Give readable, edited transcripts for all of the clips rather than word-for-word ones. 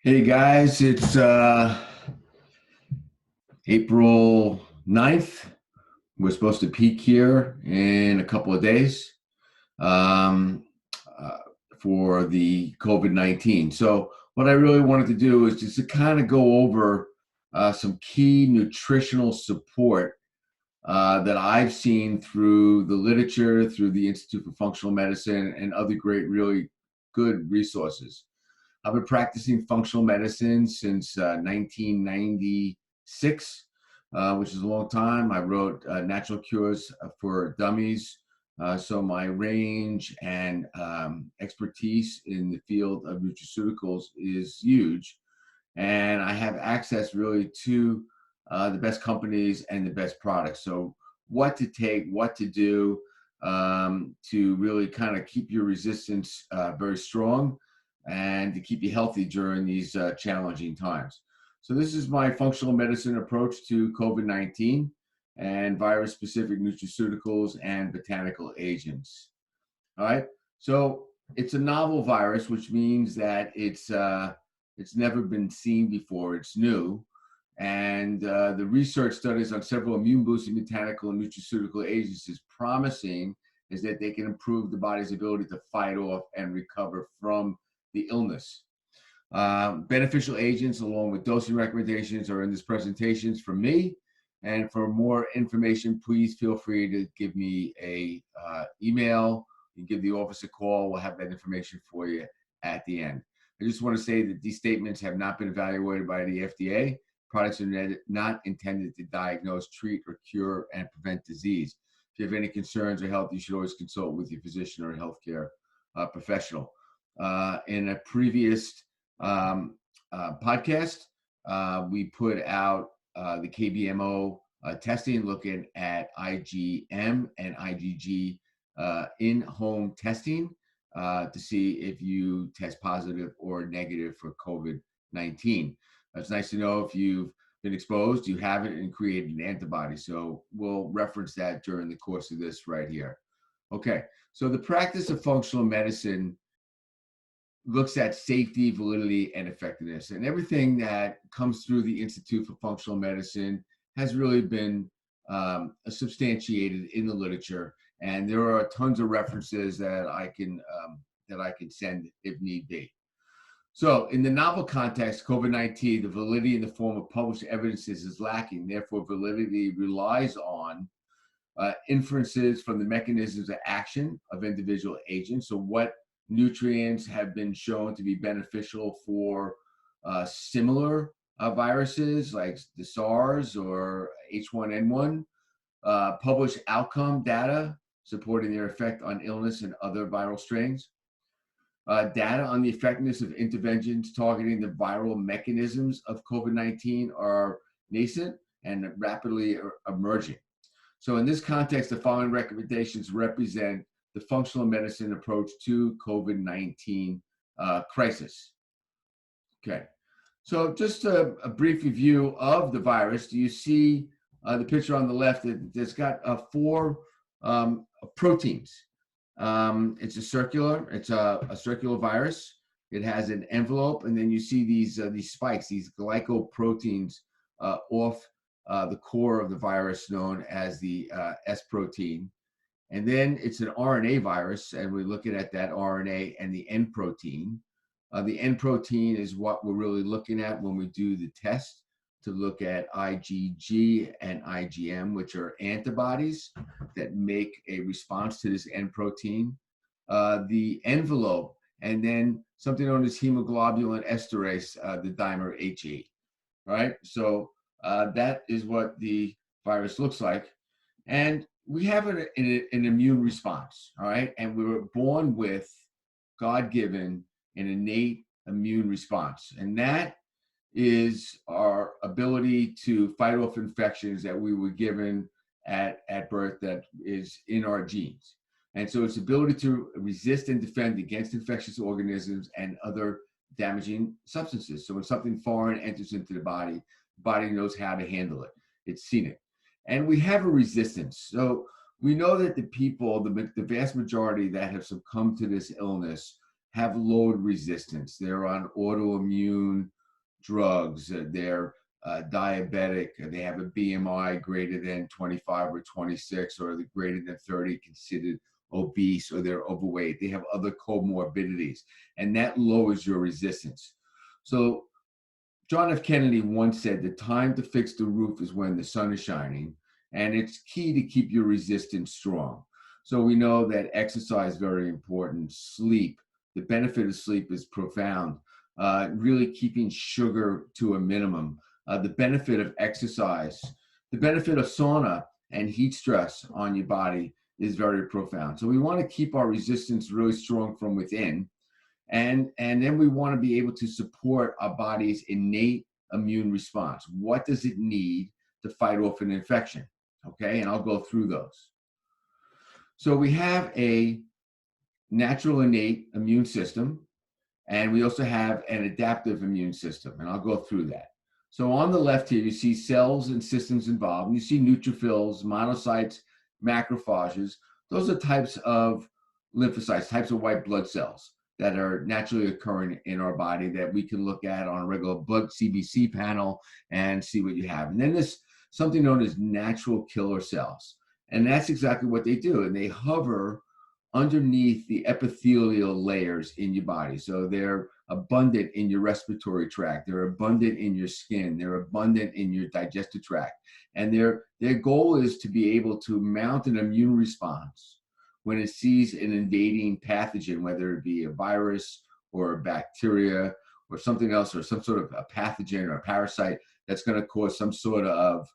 Hey guys, it's April 9th. We're supposed to peak here in a couple of days um, uh, for the COVID-19. So what I really wanted to do is just to kind of go over some key nutritional support that I've seen through the literature, through the Institute for Functional Medicine, and other great, really good resources. I've been practicing functional medicine since 1996, which is a long time. I wrote Natural Cures for Dummies. So my range and expertise in the field of nutraceuticals is huge. And I have access really to the best companies and the best products. So what to take, what to do to really kind of keep your resistance very strong and to keep you healthy during these challenging times. So this is my functional medicine approach to COVID-19 and virus-specific nutraceuticals and botanical agents. All right. So it's a novel virus, which means that it's never been seen before. It's new. And the research studies on several immune-boosting botanical and nutraceutical agents is promising is that they can improve the body's ability to fight off and recover from the illness. Beneficial agents along with dosing recommendations are in this presentations from me. And for more information, please feel free to give me a email. You can give the office a call. We'll have that information for you at the end. I just want to say that these statements have not been evaluated by the FDA. Products are not intended to diagnose, treat, or cure and prevent disease. If you have any concerns or health, you should always consult with your physician or a healthcare professional. In a previous podcast, we put out the KBMO testing, looking at IgM and IgG in-home testing to see if you test positive or negative for COVID-19. It's nice to know if you've been exposed, you haven't, and created an antibody. So we'll reference that during the course of this right here. Okay, so the practice of functional medicine looks at safety, validity, and effectiveness. And everything that comes through the Institute for Functional Medicine has really been substantiated in the literature. And there are tons of references that I can send if need be. So in the novel context, COVID-19, the validity in the form of published evidences is lacking. Therefore, validity relies on inferences from the mechanisms of action of individual agents. So what nutrients have been shown to be beneficial for similar viruses like the SARS or H1N1, published outcome data supporting their effect on illness and other viral strains. Data on the effectiveness of interventions targeting the viral mechanisms of COVID-19 are nascent and rapidly emerging. So in this context, the following recommendations represent the functional medicine approach to COVID-19 crisis. Okay, so just a brief review of the virus. Do you see the picture on the left? It's got four proteins. It's a circular virus. It has an envelope, and then you see these spikes, these glycoproteins off the core of the virus known as the S protein. And then it's an RNA virus, and we're looking at that RNA and the N protein. The N protein is what we're really looking at when we do the test to look at IgG and IgM, which are antibodies that make a response to this N protein. The envelope, and then something known as hemoglobulin esterase, the dimer HE, right? So that is what the virus looks like. And we have an immune response, all right? And we were born with God-given an innate immune response. And that is our ability to fight off infections that we were given at birth that is in our genes. And so it's ability to resist and defend against infectious organisms and other damaging substances. So when something foreign enters into the body knows how to handle it. It's seen it. And we have a resistance. So we know that the people, the vast majority that have succumbed to this illness have low resistance. They're on autoimmune drugs, they're diabetic, they have a BMI greater than 25 or 26, or the greater than 30 considered obese, or they're overweight, they have other comorbidities, and that lowers your resistance. So John F. Kennedy once said, the time to fix the roof is when the sun is shining, and it's key to keep your resistance strong. So we know that exercise is very important, sleep, the benefit of sleep is profound, really keeping sugar to a minimum, the benefit of exercise, the benefit of sauna and heat stress on your body is very profound. So we want to keep our resistance really strong from within. And then we want to be able to support our body's innate immune response. What does it need to fight off an infection? Okay, and I'll go through those. So we have a natural innate immune system, and we also have an adaptive immune system, and I'll go through that. So on the left here, you see cells and systems involved. You see neutrophils, monocytes, macrophages. Those are types of lymphocytes, types of white blood cells that are naturally occurring in our body that we can look at on a regular blood CBC panel and see what you have. And then there's something known as natural killer cells. And that's exactly what they do. And they hover underneath the epithelial layers in your body. So they're abundant in your respiratory tract. They're abundant in your skin. They're abundant in your digestive tract. And their goal is to be able to mount an immune response when it sees an invading pathogen, whether it be a virus or a bacteria or something else, or some sort of a pathogen or a parasite that's going to cause some sort of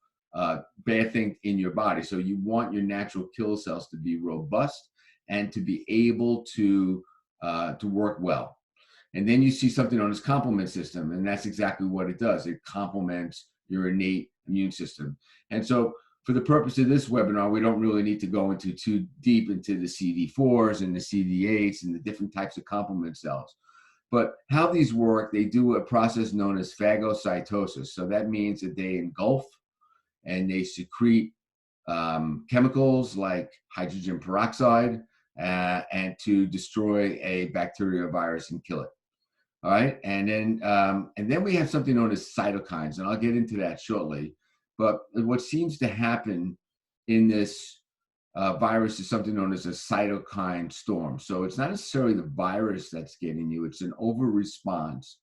bad thing in your body. So you want your natural killer cells to be robust and to be able to work well. And then you see something known as complement system, and that's exactly what it does. It complements your innate immune system. And so for the purpose of this webinar, we don't really need to go into too deep into the CD4s and the CD8s and the different types of complement cells. But how these work, they do a process known as phagocytosis. So that means that they engulf and they secrete chemicals like hydrogen peroxide and to destroy a bacteria or virus and kill it. All right, and then we have something known as cytokines, and I'll get into that shortly. But what seems to happen in this virus is something known as a cytokine storm. So it's not necessarily the virus that's getting you; it's an over-response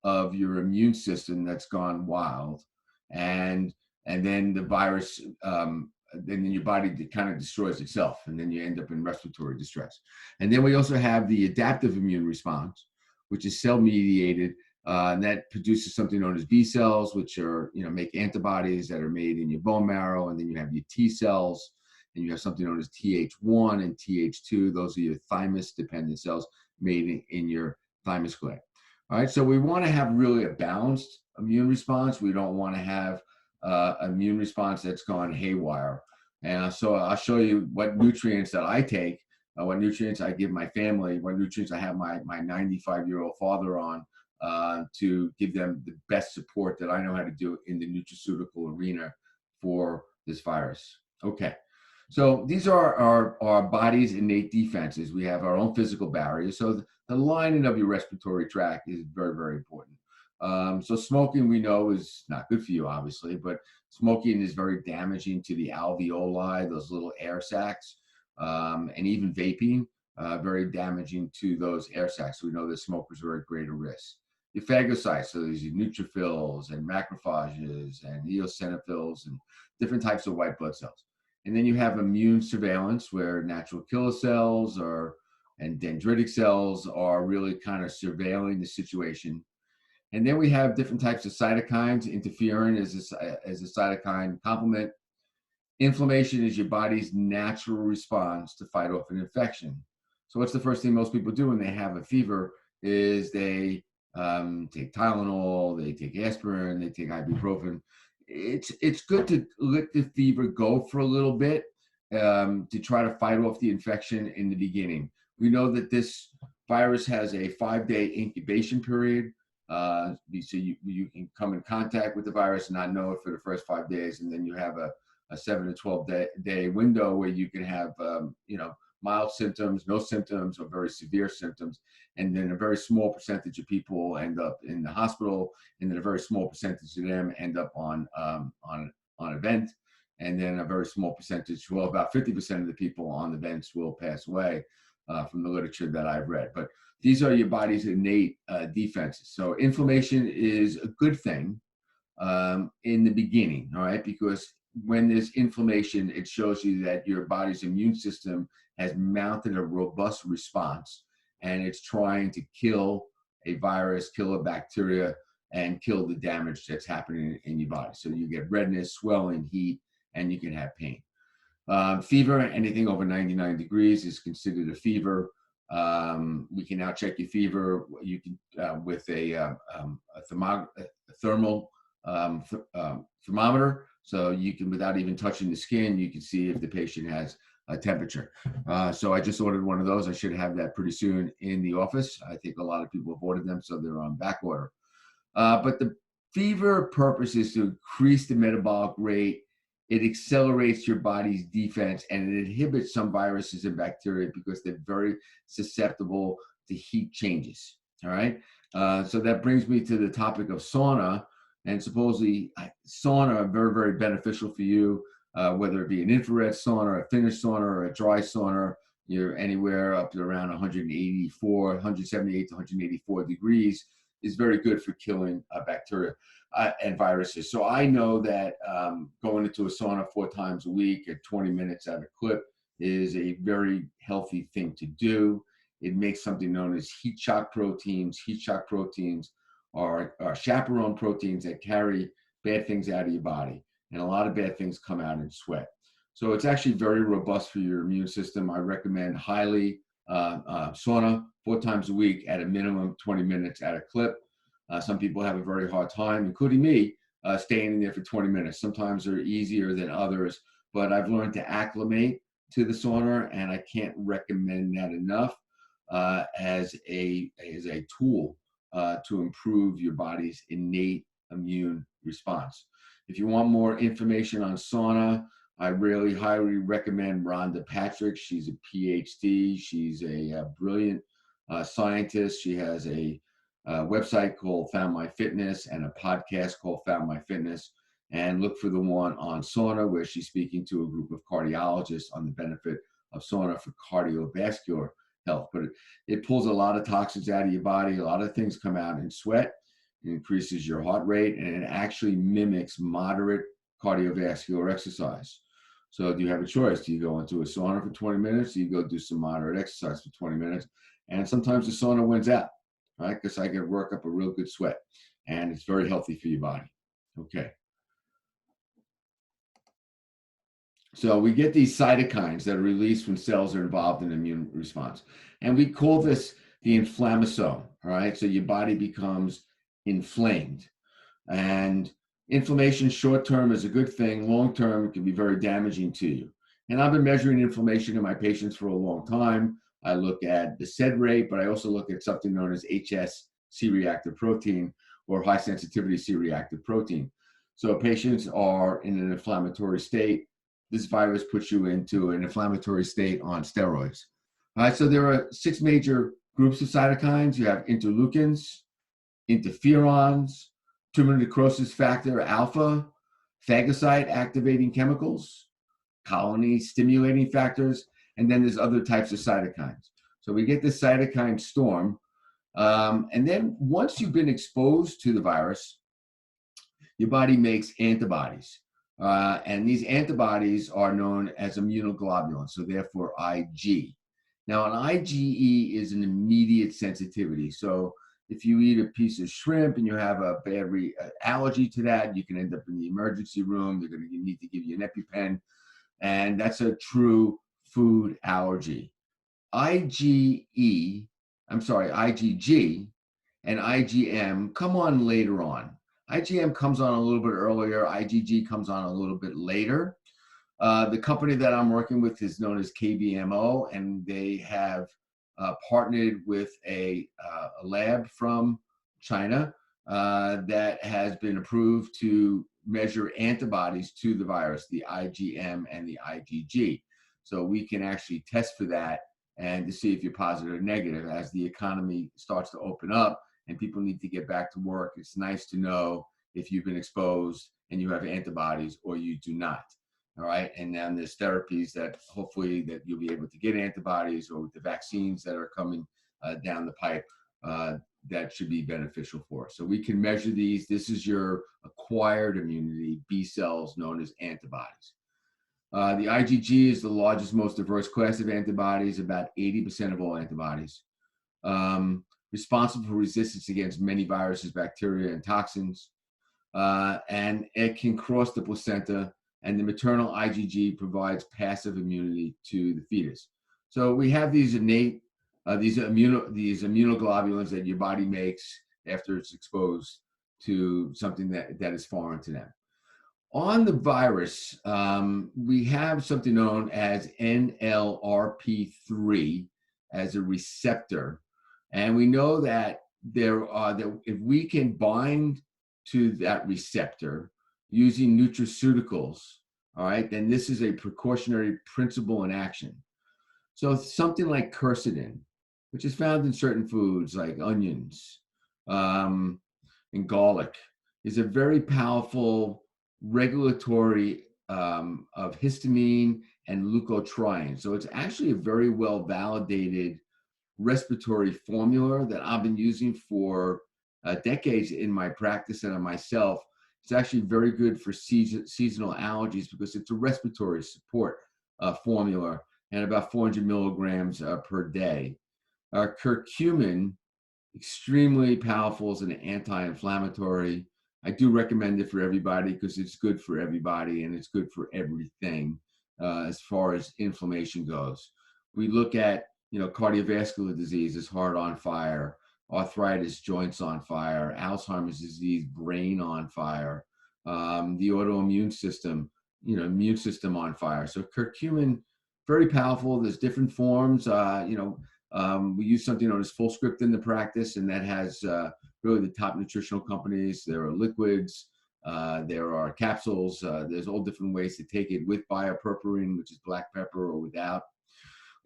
of your immune system that's gone wild, and then the virus, then your body kind of destroys itself, and then you end up in respiratory distress. And then we also have the adaptive immune response, which is cell-mediated, and that produces something known as B cells, which are, make antibodies that are made in your bone marrow, and then you have your T cells, and you have something known as Th1 and Th2. Those are your thymus-dependent cells made in your thymus gland. All right, so we want to have really a balanced immune response. We don't want to have immune response that's gone haywire. And so I'll show you what nutrients that I take, what nutrients I give my family, what nutrients I have my 95-year-old father on to give them the best support that I know how to do in the nutraceutical arena for this virus. Okay, so these are our body's innate defenses. We have our own physical barriers. So the lining of your respiratory tract is very, very important. So smoking, we know, is not good for you, obviously, but smoking is very damaging to the alveoli, those little air sacs, and even vaping, very damaging to those air sacs. We know that smokers are at greater risk. Your phagocytes, so there's your neutrophils and macrophages and eosinophils and different types of white blood cells. And then you have immune surveillance, where natural killer cells and dendritic cells are really kind of surveilling the situation. And then we have different types of cytokines. Interferon is a cytokine complement. Inflammation is your body's natural response to fight off an infection. So what's the first thing most people do when they have a fever is they take Tylenol, they take aspirin, they take ibuprofen. It's good to let the fever go for a little bit to try to fight off the infection in the beginning. We know that this virus has a 5-day incubation period. So you can come in contact with the virus and not know it for the first 5 days, and then you have a 7 to 12 day window where you can have mild symptoms, no symptoms, or very severe symptoms. And then a very small percentage of people end up in the hospital, and then a very small percentage of them end up on a vent. And then a very small percentage, well, about 50% of the people on the vents will pass away from the literature that I've read. But these are your body's innate defenses. So inflammation is a good thing in the beginning, all right? Because when there's inflammation, it shows you that your body's immune system has mounted a robust response, and it's trying to kill a virus, kill a bacteria, and kill the damage that's happening in your body. So you get redness, swelling, heat, and you can have pain. Fever, anything over 99 degrees is considered a fever. We can now check your fever. You can with a thermal thermometer, so you can, without even touching the skin, you can see if the patient has a temperature. So I just ordered one of those. I should have that pretty soon in the office. I think a lot of people have ordered them, so they're on back order. But the fever purpose is to increase the metabolic rate. It accelerates your body's defense, and it inhibits some viruses and bacteria because they're very susceptible to heat changes. All right. So that brings me to the topic of sauna. And supposedly sauna are very, very beneficial for you, whether it be an infrared sauna, a Finnish sauna, or a dry sauna. You're anywhere up to around 178 to 184 degrees is very good for killing bacteria and viruses. So I know that going into a sauna 4 times a week at 20 minutes at a clip is a very healthy thing to do. It makes something known as heat shock proteins. Heat shock proteins are chaperone proteins that carry bad things out of your body. And a lot of bad things come out in sweat. So it's actually very robust for your immune system. I recommend highly sauna 4 times a week at a minimum 20 minutes at a clip. Some people have a very hard time, including me, staying in there for 20 minutes. Sometimes they're easier than others, but I've learned to acclimate to the sauna, and I can't recommend that enough as a tool to improve your body's innate immune response. If you want more information on sauna, I really highly recommend Rhonda Patrick. She's a PhD. She's a brilliant scientist. She has a website called Found My Fitness and a podcast called Found My Fitness. And look for the one on sauna, where she's speaking to a group of cardiologists on the benefit of sauna for cardiovascular health. But it pulls a lot of toxins out of your body. A lot of things come out in sweat. It increases your heart rate, and it actually mimics moderate cardiovascular exercise. So do you have a choice? Do you go into a sauna for 20 minutes? Do you go do some moderate exercise for 20 minutes? And sometimes the sauna wins out, right? Because I can work up a real good sweat, and it's very healthy for your body. Okay. So we get these cytokines that are released when cells are involved in immune response. And we call this the inflammasome, all right? So your body becomes inflamed. And inflammation short-term is a good thing. Long-term, it can be very damaging to you. And I've been measuring inflammation in my patients for a long time. I look at the SED rate, but I also look at something known as HS C-reactive protein, or high sensitivity C-reactive protein. So patients are in an inflammatory state. This virus puts you into an inflammatory state on steroids. All right, so there are 6 major groups of cytokines. You have interleukins, interferons, tumor necrosis factor alpha, phagocyte activating chemicals, colony stimulating factors, and then there's other types of cytokines. So we get this cytokine storm. And then once you've been exposed to the virus, your body makes antibodies. And these antibodies are known as immunoglobulins, so therefore IG. Now, an IgE is an immediate sensitivity. So if you eat a piece of shrimp and you have a bad allergy to that, you can end up in the emergency room. They're going to need to give you an EpiPen. And that's a true food allergy. IgG and IgM come on later on. IgM comes on a little bit earlier. IgG comes on a little bit later. The company that I'm working with is known as KBMO, and they have partnered with a lab from China that has been approved to measure antibodies to the virus, the IgM and the IgG. So we can actually test for that and to see if you're positive or negative as the economy starts to open up and people need to get back to work. It's nice to know if you've been exposed and you have antibodies or you do not. All right. And then there's therapies that hopefully that you'll be able to get antibodies, or with the vaccines that are coming down the pipe, that should be beneficial for us. So we can measure these. This is your acquired immunity, B cells known as antibodies. The IgG is the largest, most diverse class of antibodies, about 80% of all antibodies. Responsible for resistance against many viruses, bacteria, and toxins. And it can cross the placenta, and the maternal IgG provides passive immunity to the fetus. So we have these innate, these immunoglobulins that your body makes after it's exposed to something that is foreign to them. On the virus, we have something known as NLRP3 as a receptor. And we know that that if we can bind to that receptor using nutraceuticals, all right, then this is a precautionary principle in action. So something like quercetin, which is found in certain foods like onions and garlic, is a very powerful regulatory of histamine and leukotriene. So it's actually a very well validated respiratory formula that I've been using for decades in my practice and on myself. It's actually very good for seasonal allergies because it's a respiratory support formula, and about 400 milligrams per day. Curcumin, extremely powerful as an anti-inflammatory. I do recommend it for everybody because it's good for everybody and it's good for everything as far as inflammation goes. We look at, cardiovascular diseases, heart on fire, arthritis, joints on fire, Alzheimer's disease, brain on fire, the autoimmune system, immune system on fire. So curcumin, very powerful. There's different forms. We use something known as full script in the practice, and that has really the top nutritional companies. There are liquids, there are capsules. There's all different ways to take it with bioperperin, which is black pepper, or without.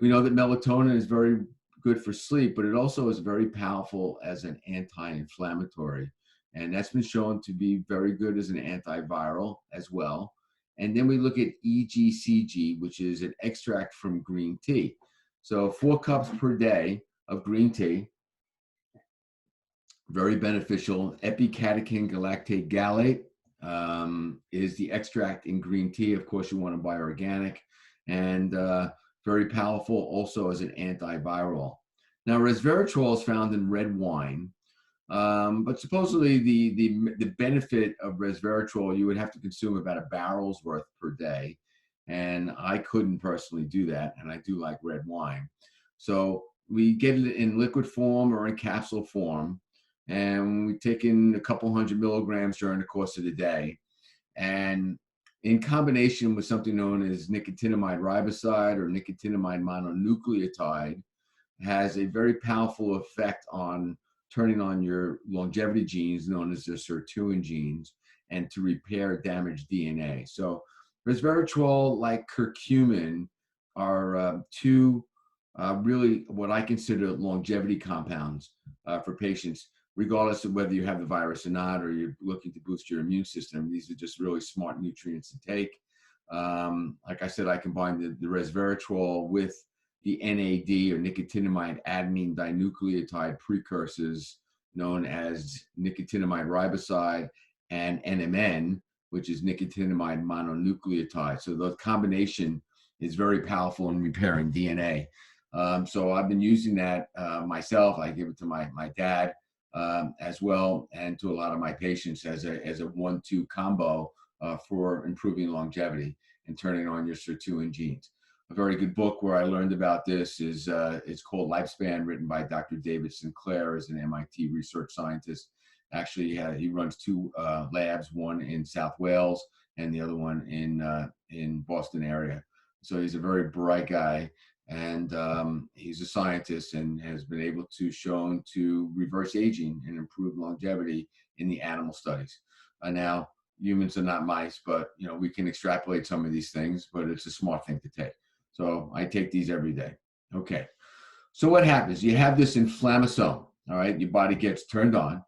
We know that melatonin is very good for sleep, but it also is very powerful as an anti-inflammatory. And that's been shown to be very good as an antiviral as well. And then we look at EGCG, which is an extract from green tea. So 4 cups per day of green tea, very beneficial. Epicatechin galactate gallate is the extract in green tea. Of course, you want to buy organic, and very powerful also as an antiviral. Now, resveratrol is found in red wine, but supposedly the benefit of resveratrol, you would have to consume about a barrel's worth per day. And I couldn't personally do that, and I do like red wine. So we get it in liquid form or in capsule form, and we take in a couple hundred milligrams during the course of the day. And in combination with something known as nicotinamide riboside or nicotinamide mononucleotide, has a very powerful effect on turning on your longevity genes known as the sirtuin genes and to repair damaged DNA. So resveratrol, like curcumin, are two really what I consider longevity compounds for patients, regardless of whether you have the virus or not, or you're looking to boost your immune system. These are just really smart nutrients to take. Like I said, I combine the resveratrol with the NAD or nicotinamide adenine dinucleotide precursors known as nicotinamide riboside and NMN, which is nicotinamide mononucleotide. So the combination is very powerful in repairing DNA. So I've been using that myself. I give it to my dad as well, and to a lot of my patients as a 1-2 combo for improving longevity and turning on your sirtuin genes. A very good book where I learned about this is it's called Lifespan, written by Dr. David Sinclair, as an MIT research scientist. Actually, he runs 2 labs, one in South Wales and the other one in Boston area. So he's a very bright guy, and he's a scientist and has been able to shown to reverse aging and improve longevity in the animal studies. Now, humans are not mice, but we can extrapolate some of these things, but it's a smart thing to take. So I take these every day. Okay. So what happens? You have this inflammasome, all right? Your body gets turned on,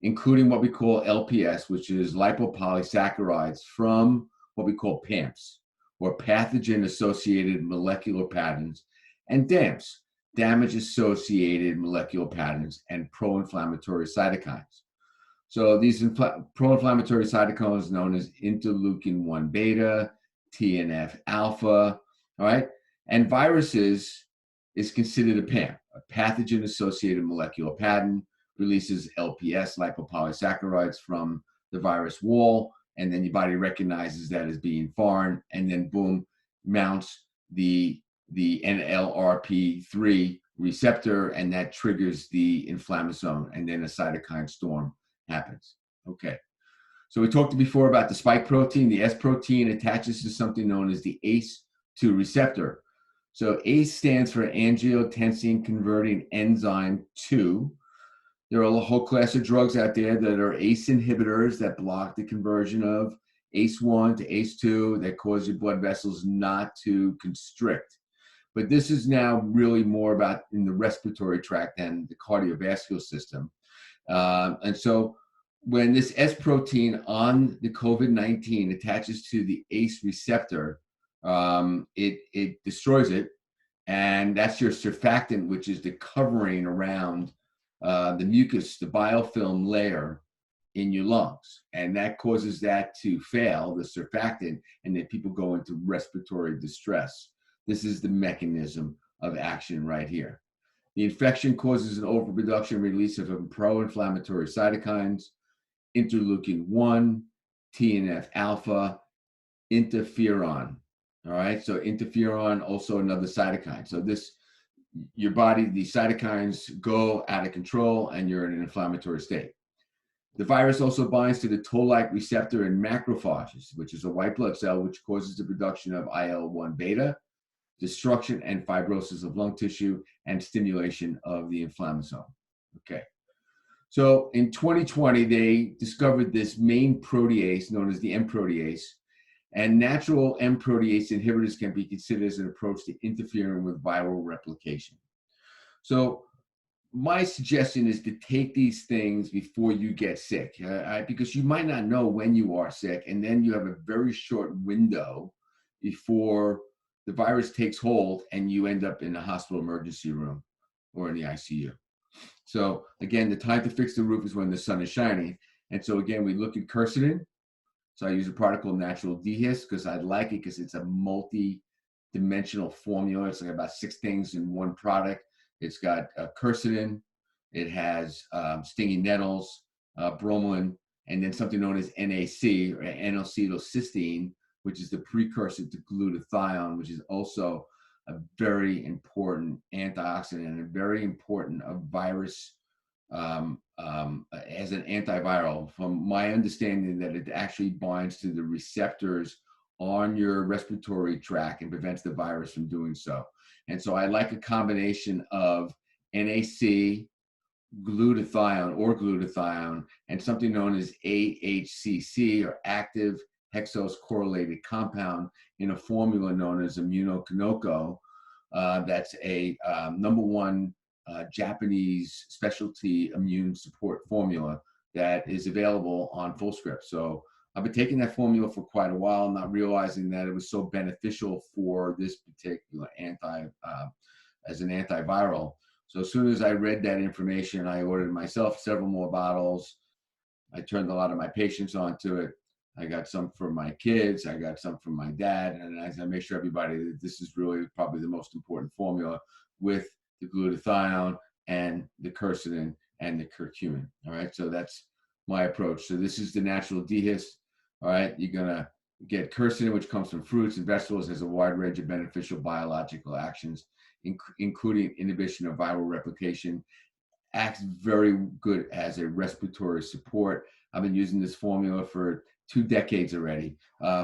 including what we call LPS, which is lipopolysaccharides from what we call PAMPs, or pathogen-associated molecular patterns, and DAMPs, damage-associated molecular patterns, and pro-inflammatory cytokines. So these pro-inflammatory cytokines known as interleukin-1 beta, TNF alpha, all right? And viruses is considered a PAM, a pathogen-associated molecular pattern, releases LPS, lipopolysaccharides, from the virus wall, and then your body recognizes that as being foreign, and then boom, mounts the NLRP3 receptor, and that triggers the inflammasome, and then a cytokine storm happens. Okay. So we talked before about the spike protein. The S protein attaches to something known as the ACE2 receptor. So ACE stands for angiotensin converting enzyme 2. There are a whole class of drugs out there that are ACE inhibitors that block the conversion of ACE1 to ACE2 that cause your blood vessels not to constrict. But this is now really more about in the respiratory tract than the cardiovascular system. And so when this S protein on the COVID-19 attaches to the ACE receptor, it destroys it. And that's your surfactant, which is the covering around the mucus, the biofilm layer in your lungs. And that causes that to fail, the surfactant, and then people go into respiratory distress. This is the mechanism of action right here. The infection causes an overproduction and release of pro-inflammatory cytokines, interleukin-1, TNF alpha, interferon. All right, so interferon, also another cytokine. So your body, the cytokines go out of control and you're in an inflammatory state. The virus also binds to the toll-like receptor in macrophages, which is a white blood cell, which causes the production of IL-1 beta, destruction and fibrosis of lung tissue, and stimulation of the inflammasome. Okay. So in 2020, they discovered this main protease known as the M protease, and natural M protease inhibitors can be considered as an approach to interfering with viral replication. So my suggestion is to take these things before you get sick, because you might not know when you are sick, and then you have a very short window before the virus takes hold and you end up in the hospital emergency room or in the ICU. So again, the time to fix the roof is when the sun is shining. And so again, we look at quercetin. So I use a product called Natural Dehist because I like it because it's a multi-dimensional formula. It's like about 6 things in one product. It's got quercetin, it has stinging nettles, bromelain, and then something known as NAC, or N-Acetylcystine, which is the precursor to glutathione, which is also a very important antioxidant and a very important virus as an antiviral. From my understanding, that it actually binds to the receptors on your respiratory tract and prevents the virus from doing so. And so I like a combination of NAC, glutathione, and something known as AHCC, or active hexose correlated compound, in a formula known as ImmunoKinoko. That's a #1 Japanese specialty immune support formula that is available on Fullscript. So I've been taking that formula for quite a while, not realizing that it was so beneficial for this particular as an antiviral. So as soon as I read that information, I ordered myself several more bottles. I turned a lot of my patients onto it. I got some for my kids. I got some from my dad. And I make sure everybody that this is really probably the most important formula, with the glutathione and the quercetin and the curcumin. All right. So that's my approach. So this is the Natural Dehist. All right. You're going to get quercetin, which comes from fruits and vegetables, has a wide range of beneficial biological actions, including inhibition of viral replication, acts very good as a respiratory support. I've been using this formula for 2 decades already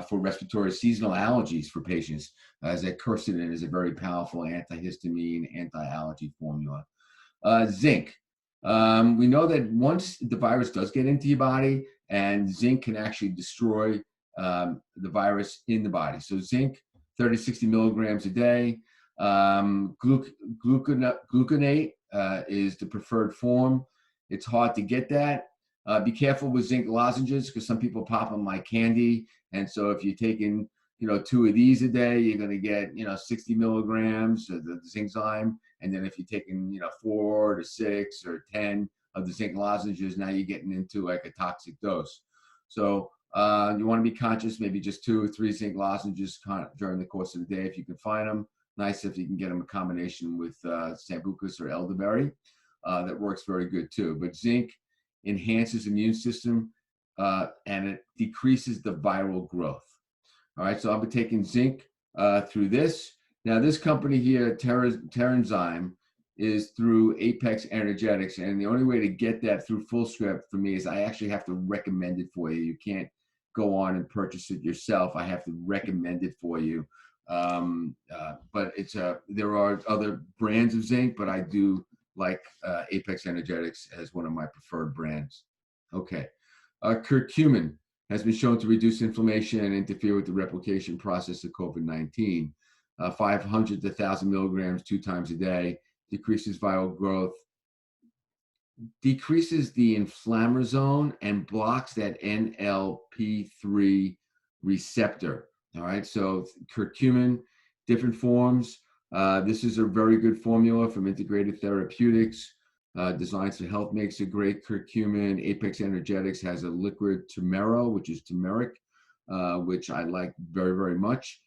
for respiratory seasonal allergies for patients, as that quercetin is a very powerful antihistamine, anti-allergy formula. Zinc. We know that once the virus does get into your body, and zinc can actually destroy the virus in the body. So zinc 30 to 60 milligrams a day. Gluconate is the preferred form. It's hard to get that. Be careful with zinc lozenges because some people pop them like candy. And so if you're taking, 2 of these a day, you're going to get, 60 milligrams of the zinc-zyme. And then if you're taking, 4 to 6 or 10 of the zinc lozenges, now you're getting into like a toxic dose. So you want to be conscious, maybe just 2 or 3 zinc lozenges during the course of the day if you can find them. Nice if you can get them a combination with Sambucus or Elderberry. That works very good too. But zinc enhances immune system and it decreases the viral growth. All right, so I'll be taking zinc through this. Now, this company here, Terranzyme, is through Apex Energetics, and the only way to get that through full script for me is I actually have to recommend it for you. You can't go on and purchase it yourself. I have to recommend it for you. But there are other brands of zinc, but I do like Apex Energetics as one of my preferred brands. Okay, curcumin has been shown to reduce inflammation and interfere with the replication process of COVID-19. 500 to 1,000 milligrams 2 times a day, decreases viral growth, decreases the inflammasome zone, and blocks that NLP3 receptor. All right, so curcumin, different forms. This is a very good formula from Integrated Therapeutics. Designs for Health makes a great curcumin. Apex Energetics has a liquid turmeric, which is turmeric, which I like very, very much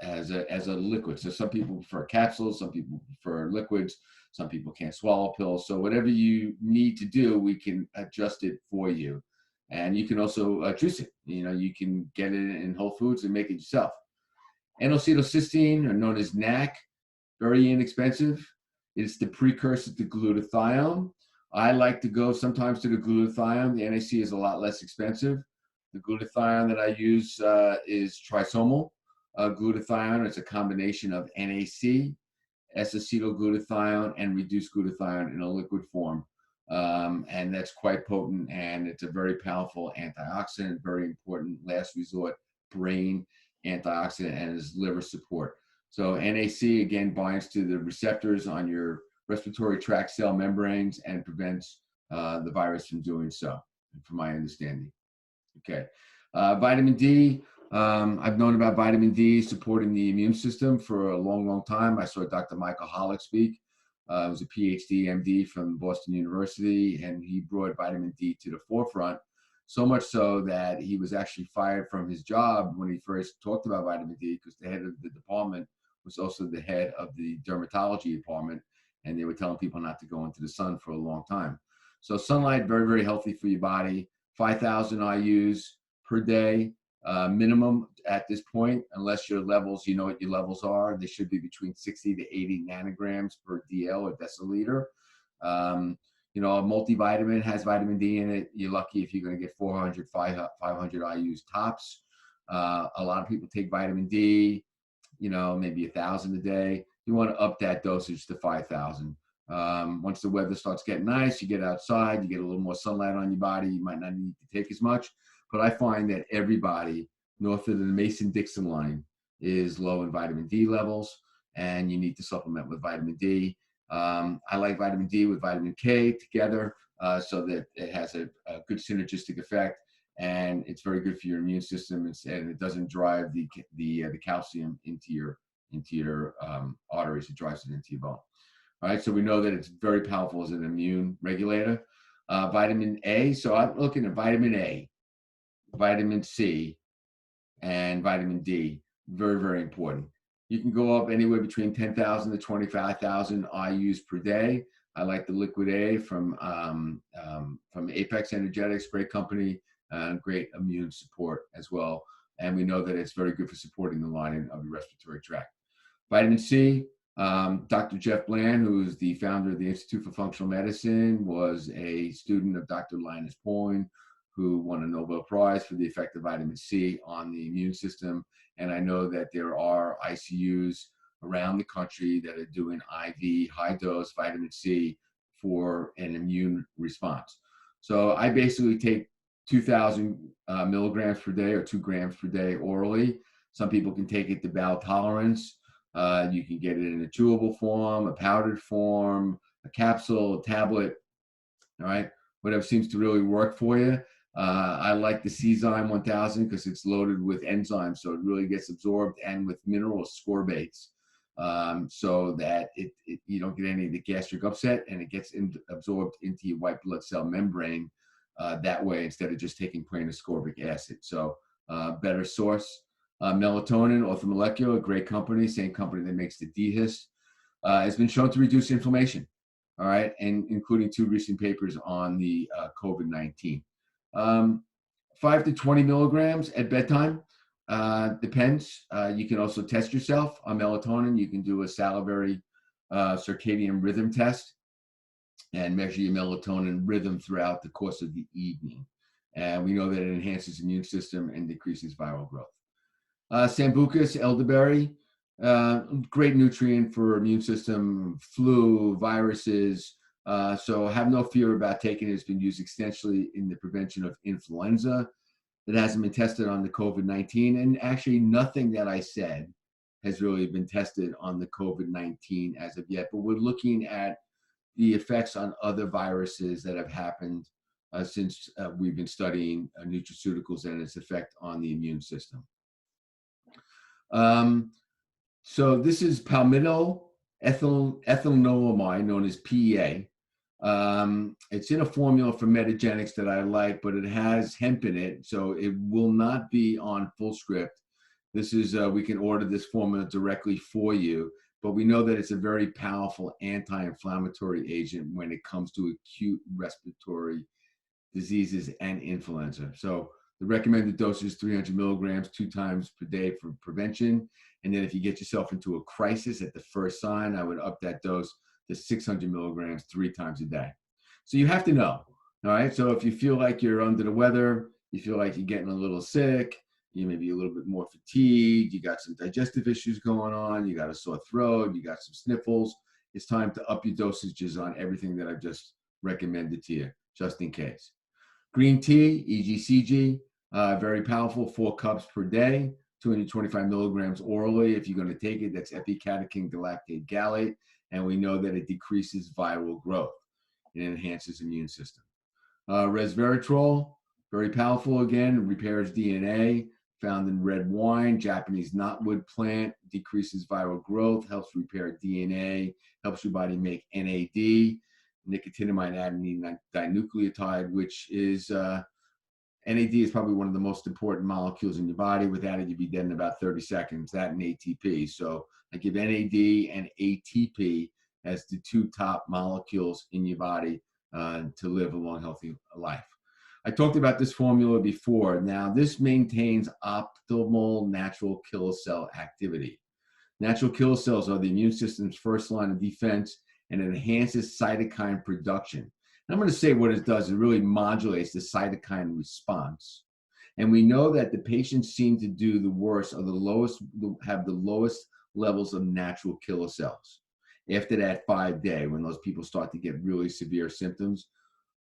as a liquid. So some people prefer capsules, some people prefer liquids, some people can't swallow pills. So whatever you need to do, we can adjust it for you. And you can also juice it. You can get it in Whole Foods and make it yourself. N-Acetylcystine, or known as NAC, very inexpensive. It's the precursor to glutathione. I like to go sometimes to the glutathione. The NAC is a lot less expensive. The glutathione that I use is trisomal glutathione. It's a combination of NAC, S-acetylglutathione, and reduced glutathione in a liquid form. And that's quite potent, and it's a very powerful antioxidant, very important last resort brain antioxidant, and is liver support. So NAC, again, binds to the receptors on your respiratory tract cell membranes and prevents the virus from doing so, from my understanding. Okay. Vitamin D. I've known about vitamin D supporting the immune system for a long, long time. I saw Dr. Michael Hollick speak. He was a PhD, MD from Boston University, and he brought vitamin D to the forefront. So much so that he was actually fired from his job when he first talked about vitamin D, because the head of the department was also the head of the dermatology department, and they were telling people not to go into the sun for a long time. So sunlight, very, very healthy for your body. 5,000 IUs per day, minimum at this point, unless your levels, you know what your levels are. They should be between 60 to 80 nanograms per DL or deciliter. A multivitamin has vitamin D in it. You're lucky if you're going to get 400, 500 IUs tops. A lot of people take vitamin D, maybe 1,000 a day. You want to up that dosage to 5,000. Once the weather starts getting nice, you get outside, you get a little more sunlight on your body, you might not need to take as much. But I find that everybody north of the Mason-Dixon line is low in vitamin D levels, and you need to supplement with vitamin D. I like vitamin D with vitamin K together so that it has a good synergistic effect, and it's very good for your immune system, and it doesn't drive the calcium into your arteries. It drives it into your bone. All right, so we know that it's very powerful as an immune regulator. Vitamin A, so I'm looking at vitamin A, vitamin C, and vitamin D. Very, very important. You can go up anywhere between 10,000 to 25,000 IUs per day. I like the liquid A from Apex Energetics, great company, great immune support as well. And we know that it's very good for supporting the lining of your respiratory tract. Vitamin C, Dr. Jeff Bland, who is the founder of the Institute for Functional Medicine, was a student of Dr. Linus Pauling, who won a Nobel Prize for the effect of vitamin C on the immune system. And I know that there are ICUs around the country that are doing IV high-dose vitamin C for an immune response. So I basically take 2,000 milligrams per day or 2 grams per day orally. Some people can take it to bowel tolerance. You can get it in a chewable form, a powdered form, a capsule, a tablet, all right? Whatever seems to really work for you. I like the Czyme 1000 because it's loaded with enzymes, so it really gets absorbed, and with mineral ascorbates, so that you don't get any of the gastric upset, and it gets absorbed into your white blood cell membrane that way, instead of just taking plain ascorbic acid. So better source. Melatonin, orthomolecular, great company, same company that makes the DHIS, has been shown to reduce inflammation. All right, and including 2 recent papers on the COVID-19. 5 to 20 milligrams at bedtime, depends. You can also test yourself on melatonin. You can do a salivary circadian rhythm test and measure your melatonin rhythm throughout the course of the evening. And we know that it enhances the immune system and decreases viral growth. Sambucus, elderberry, great nutrient for immune system, flu, viruses. So have no fear about taking it. It's been used extensively in the prevention of influenza. It hasn't been tested on the COVID-19. And actually nothing that I said has really been tested on the COVID-19 as of yet. But we're looking at the effects on other viruses that have happened since we've been studying nutraceuticals and its effect on the immune system. So this is palmitoylethanolamide, known as PEA. It's in a formula for Metagenics that I like, but it has hemp in it, so it will not be on full script. This is, we can order this formula directly for you, but we know that it's a very powerful anti-inflammatory agent when it comes to acute respiratory diseases and influenza. So the recommended dose is 300 milligrams 2 times per day for prevention. And then if you get yourself into a crisis at the first sign, I would up that dose to 600 milligrams 3 times a day. So you have to know, all right? So if you feel like you're under the weather, you feel like you're getting a little sick, you may be a little bit more fatigued, you got some digestive issues going on, you got a sore throat, you got some sniffles, it's time to up your dosages on everything that I've just recommended to you, just in case. Green tea, EGCG, very powerful, 4 cups per day, 225 milligrams orally. If you're going to take it, that's epicatechin galactate gallate, and we know that it decreases viral growth. It enhances immune system. Resveratrol, very powerful again, repairs DNA, found in red wine, Japanese knotwood plant, decreases viral growth, helps repair DNA, helps your body make NAD, nicotinamide adenine dinucleotide, which is NAD is probably one of the most important molecules in your body. Without it, you'd be dead in about 30 seconds, that and ATP. So I give NAD and ATP as the 2 top molecules in your body to live a long, healthy life. I talked about this formula before. Now, this maintains optimal natural killer cell activity. Natural killer cells are the immune system's first line of defense, and it enhances cytokine production. And I'm going to say what it does. It really modulates the cytokine response. And we know that the patients seem to do the worst, or the lowest, have the lowest levels of natural killer cells. After that 5-day, when those people start to get really severe symptoms,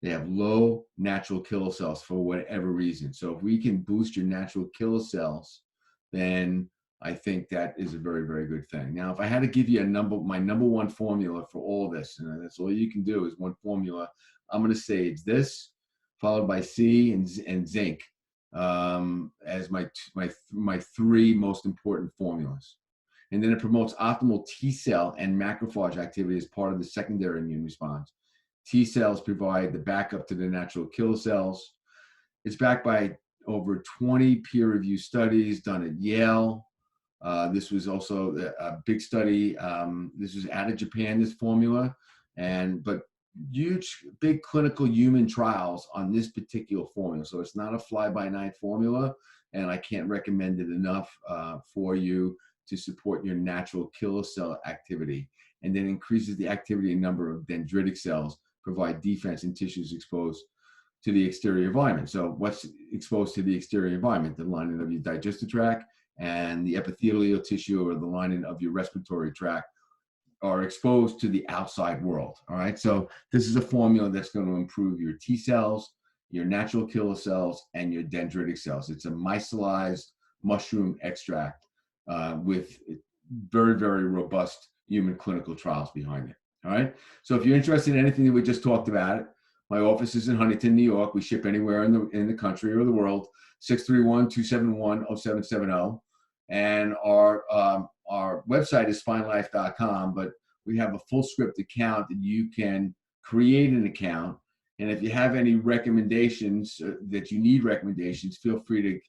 they have low natural killer cells for whatever reason. So if we can boost your natural killer cells, then I think that is a very, very good thing. Now, if I had to give you my number 1 formula for all of this, and that's all you can do is one formula, I'm going to say it's this, followed by C and zinc as my 3 most important formulas. And then it promotes optimal T cell and macrophage activity as part of the secondary immune response. T cells provide the backup to the natural killer cells. It's backed by over 20 peer-reviewed studies done at Yale. This was also a big study. This was out of Japan, this formula, but huge, big clinical human trials on this particular formula. So it's not a fly-by-night formula, and I can't recommend it enough for you to support your natural killer cell activity. And then increases the activity and number of dendritic cells, provide defense in tissues exposed to the exterior environment. So what's exposed to the exterior environment? The lining of your digestive tract and the epithelial tissue, or the lining of your respiratory tract, are exposed to the outside world. All right. So this is a formula that's going to improve your T cells, your natural killer cells, and your dendritic cells. It's a micellized mushroom extract with very, very robust human clinical trials behind it. All right. So if you're interested in anything that we just talked about, my office is in Huntington, New York. We ship anywhere in the country or the world. 631-271-0770. And our website is spinelife.com, but we have a full script account that you can create an account. And if you have any recommendations that you need recommendations, feel free to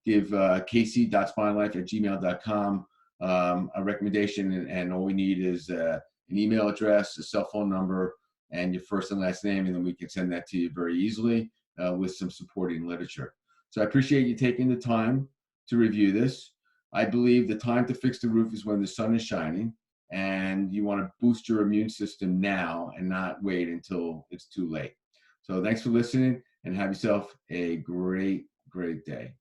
give kc.spinelife@gmail.com a recommendation. And all we need is an email address, a cell phone number, and your first and last name. And then we can send that to you very easily with some supporting literature. So I appreciate you taking the time to review this. I believe the time to fix the roof is when the sun is shining, and you want to boost your immune system now and not wait until it's too late. So thanks for listening, and have yourself a great, great day.